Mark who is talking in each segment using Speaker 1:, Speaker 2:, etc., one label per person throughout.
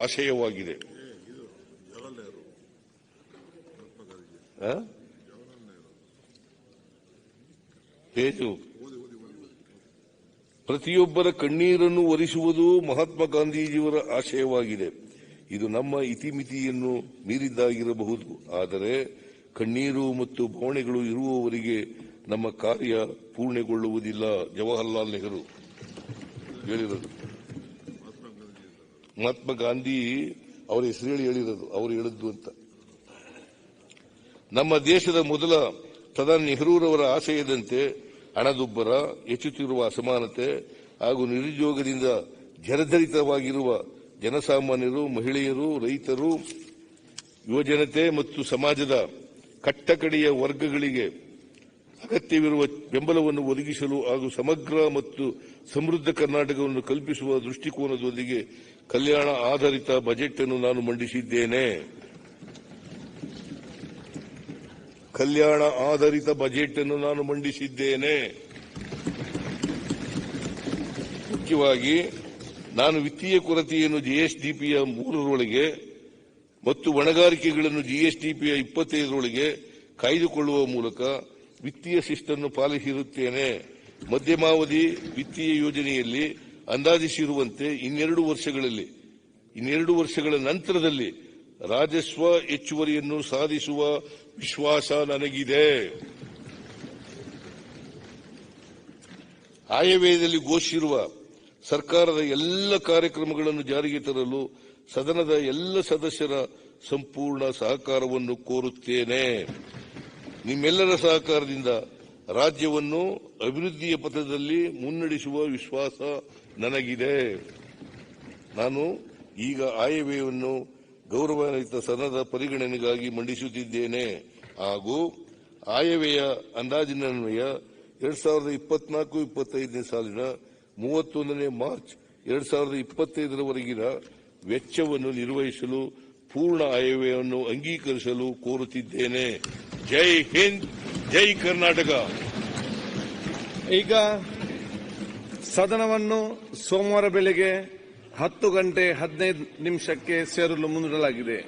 Speaker 1: ಆಶಯವಾಗಿದೆ. ಪ್ರತಿಯೊಬ್ಬರ ಕಣ್ಣೀರನ್ನು ಒರೆಸುವುದು ಮಹಾತ್ಮ ಗಾಂಧೀಜಿಯವರ ಆಶಯವಾಗಿದೆ. ಇದು ನಮ್ಮ ಇತಿಮಿತಿಯನ್ನು ಮೀರಿದ್ದಾಗಿರಬಹುದು, ಆದರೆ ಕಣ್ಣೀರು ಮತ್ತು ಭಾವನೆಗಳು ಇರುವವರೆಗೆ ನಮ್ಮ ಕಾರ್ಯ ಪೂರ್ಣಗೊಳ್ಳುವುದಿಲ್ಲ. ಜವಾಹರ್ಲಾಲ್ ನೆಹರು ಹೇಳಿರೋದು. ಮಹಾತ್ಮ ಗಾಂಧಿ ಅವರ ಹೆಸರು ಹೇಳಿರೋದು, ಅವರು ಹೇಳಿದ್ದು ಅಂತ. ನಮ್ಮ ದೇಶದ ಮೊದಲ ಪ್ರಧಾನಿ ನೆಹರೂರವರ ಆಶಯದಂತೆ ಹಣದುಬ್ಬರ, ಹೆಚ್ಚುತ್ತಿರುವ ಅಸಮಾನತೆ ಹಾಗೂ ನಿರುದ್ಯೋಗದಿಂದ ಜರ್ಜರಿತವಾಗಿರುವ ಜನಸಾಮಾನ್ಯರು, ಮಹಿಳೆಯರು, ರೈತರು, ಯುವಜನತೆ ಮತ್ತು ಸಮಾಜದ ಕಟ್ಟಕಡೆಯ ವರ್ಗಗಳಿಗೆ ಅಗತ್ಯವಿರುವ ಬೆಂಬಲವನ್ನು ಒದಗಿಸಲು ಹಾಗೂ ಸಮಗ್ರ ಮತ್ತು ಸಮೃದ್ಧ ಕರ್ನಾಟಕವನ್ನು ಕಲ್ಪಿಸುವ ದೃಷ್ಟಿಕೋನದೊಂದಿಗೆ ಕಲ್ಯಾಣ ಆಧಾರಿತ ಬಜೆಟ್ ಅನ್ನು ನಾನು ಮಂಡಿಸಿದ್ದೇನೆ. ಕಲ್ಯಾಣ ಆಧಾರಿತ ಬಜೆಟ್ ಅನ್ನು ನಾನು ಮಂಡಿಸಿದ್ದೇನೆ. ಮುಖ್ಯವಾಗಿ ನಾನು ವಿತ್ತೀಯ ಕೊರತೆಯನ್ನು ಜಿಎಸ್ಡಿಪಿಯ 3ರೊಳಗೆ ಮತ್ತು ಹೊಣೆಗಾರಿಕೆಗಳನ್ನು ಜಿಎಸ್ಡಿಪಿಯ 25ರೊಳಗೆ ಕಾಯ್ದುಕೊಳ್ಳುವ ಮೂಲಕ ವಿತ್ತೀಯ ಶಿಸ್ತನ್ನು ಪಾಲಿಸಿರುತ್ತೇನೆ. ಮಧ್ಯಮಾವಧಿ ವಿತ್ತೀಯ ಯೋಜನೆಯಲ್ಲಿ ಅಂದಾಜಿಸಿರುವಂತೆ 12 ವರ್ಷಗಳ ನಂತರದಲ್ಲಿ ರಾಜಸ್ವ ಹೆಚ್ಚುವರಿಯನ್ನು ಸಾಧಿಸುವ ವಿಶ್ವಾಸ ನನಗಿದೆ. ಆಯವ್ಯಯದಲ್ಲಿ ಘೋಷಿಸಿರುವ ಸರ್ಕಾರದ ಎಲ್ಲ ಕಾರ್ಯಕ್ರಮಗಳನ್ನು ಜಾರಿಗೆ ತರಲು ಸದನದ ಎಲ್ಲ ಸದಸ್ಯರ ಸಂಪೂರ್ಣ ಸಹಕಾರವನ್ನು ಕೋರುತ್ತೇನೆ. ನಿಮ್ಮೆಲ್ಲರ ಸಹಕಾರದಿಂದ ರಾಜ್ಯವನ್ನು ಅಭಿವೃದ್ಧಿಯ ಪಥದಲ್ಲಿ ಮುನ್ನಡೆಸುವ ವಿಶ್ವಾಸ ನನಗಿದೆ. ನಾನು ಈಗ ಆಯವ್ಯಯವನ್ನು ಗೌರವಾನ್ವಿತ ಸದನದ ಪರಿಗಣನೆಗಾಗಿ ಮಂಡಿಸುತ್ತಿದ್ದೇನೆ ಹಾಗೂ ಆಯವ್ಯಯ ಅಂದಾಜಿನನ್ವಯ 2024-25ನೇ ಸಾಲಿನ 31ನೇ ಮಾರ್ಚ್ 2025ರವರೆಗಿನ ವೆಚ್ಚವನ್ನು ನಿರ್ವಹಿಸಲು ಪೂರ್ಣ ಆಯವ್ಯಯವನ್ನು ಅಂಗೀಕರಿಸಲು ಕೋರುತ್ತಿದ್ದೇನೆ. ಜೈ ಹಿಂದ್, ಜೈ ಕರ್ನಾಟಕ.
Speaker 2: ಈಗ ಸದನವನ್ನು ಸೋಮವಾರ ಬೆಳಗ್ಗೆ 10:15 ಸೇರಲು ಮುಂದೂಡಲಾಗಿದೆ.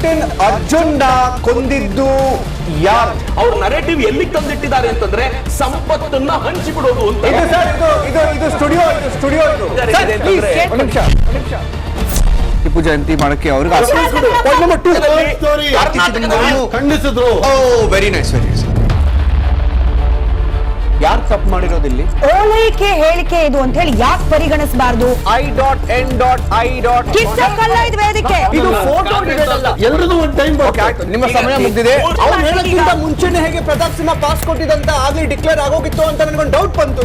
Speaker 3: ಕ್ಯಾಪ್ಟನ್ ಅರ್ಜುನ್ ಕೊಂದಿದ್ದು ಯಾರು?
Speaker 4: ಅವ್ರ ನರೇಟಿವ್ ಎಲ್ಲಿ ತಂದಿಟ್ಟಿದ್ದಾರೆ ಅಂತಂದ್ರೆ ಸಂಪತ್ತನ್ನ ಹಂಚಿಬಿಡೋದು ಅಂತ.
Speaker 3: ಇದು ಸರ್ ಇದು ಸ್ಟುಡಿಯೋ ಇದು
Speaker 4: ಇದೆ ಅಂತಂದ್ರೆ-
Speaker 3: ಒಂದ್ ನಿಮಿಷ ಟಿಪ್ಪು ಜಯಂತಿ ಮಾಡಕ್ಕೆ ಅವ್ರಿಗೆ
Speaker 2: ಖಂಡಿಸಿದ್ರು.
Speaker 3: ವೆರಿ ನೈಸ್ ಯಾರು ತಪ್ಪು ಮಾಡಿರೋದಿಲ್ಲಿ?
Speaker 5: ಓಲೈಕೆ ಹೇಳಿಕೆ ಇದು ಅಂತ ಹೇಳಿ ಯಾಕೆ ಪರಿಗಣಿಸಬಾರದು? ಕಿಚ್ಚಕ್ಕಲ್ಲ ಇದು ವೇದಿಕೆ.
Speaker 3: ಇದು ಫೋಟೋ
Speaker 2: ಎಲ್ರಿಗೂ ಒಂದು ಟೈಮ್
Speaker 3: ನಿಮ್ಮ ಸಮಯ ಮುಗಿದಿದೆ. ಅವ್ರು ಹೇಳಕ್ಕಿಂತ ಮುಂಚೆನೆ ಹೇಗೆ ಪ್ರತಾಪ್ ಸಿಂಹ ಪಾಸ್ ಕೊಟ್ಟಿದಂತ ಆಗ್ಲಿ ಡಿಕ್ಲೇರ್ ಆಗೋಗಿತ್ತು ಅಂತ ನನಗೊಂದು ಡೌಟ್ ಬಂತು.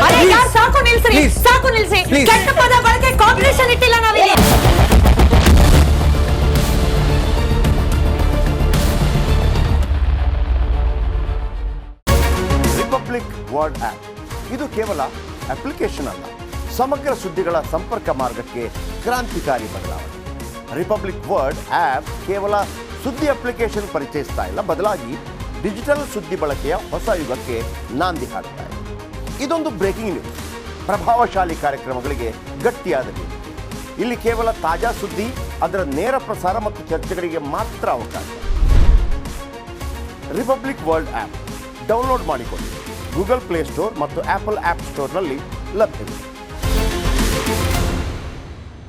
Speaker 5: ಅರೆ ಯಾರ್ ಸಾಕು ನಿಲ್ಸ್ರಿ,
Speaker 3: Please.
Speaker 5: ಸಾಕು ನಿಲ್ಸಿ.
Speaker 3: Please.
Speaker 5: ಕೆಟ್ಟ ಪದ ಬಳಕೆ ಕಾಂಪಿಟೇಷನ್ ಇಟ್ಟಿಲ್ಲ ನಾವಿಲ್ಲಿ.
Speaker 6: ರಿಪಬ್ಲಿಕ್ ವರ್ಡ್ ಆಪ್ ಇದು ಕೇವಲ ಅಪ್ಲಿಕೇಶನ್ ಅಲ್ಲ, ಸಮಗ್ರ ಸುದ್ದಿಗಳ ಸಂಪರ್ಕ ಮಾರ್ಗಕ್ಕೆ ಕ್ರಾಂತಿಕಾರಿ ಬದಲಾವಣೆ. ರಿಪಬ್ಲಿಕ್ ವರ್ಡ್ ಆಪ್ ಕೇವಲ ಸುದ್ದಿ ಅಪ್ಲಿಕೇಶನ್ ಪರಿಚಯಿಸ್ತಾ ಇಲ್ಲ, ಬದಲಾಗಿ ಡಿಜಿಟಲ್ ಸುದ್ದಿ ಬಳಕೆಯ ಹೊಸ ಯುಗಕ್ಕೆ ನಾಂದಿ ಹಾಡ್ತಾ ಇದೆ. ಇದೊಂದು ಬ್ರೇಕಿಂಗ್ ನ್ಯೂಸ್, ಪ್ರಭಾವಶಾಲಿ ಕಾರ್ಯಕ್ರಮಗಳಿಗೆ ಗಟ್ಟಿಯಾದ ವೇದಿಕೆ. ಇಲ್ಲಿ ಕೇವಲ ತಾಜಾ ಸುದ್ದಿ, ಅದರ ನೇರ ಪ್ರಸಾರ ಮತ್ತು ಚರ್ಚೆಗಳಿಗೆ ಮಾತ್ರ ಅವಕಾಶ. ರಿಪಬ್ಲಿಕ್ ವರ್ಲ್ಡ್ ಆಪ್ ಡೌನ್ಲೋಡ್ ಮಾಡಿಕೊಳ್ಳಿ. ಗೂಗಲ್ ಪ್ಲೇಸ್ಟೋರ್ ಮತ್ತು ಆಪಲ್ ಆಪ್ ಸ್ಟೋರ್ನಲ್ಲಿ ಲಭ್ಯವಿದೆ.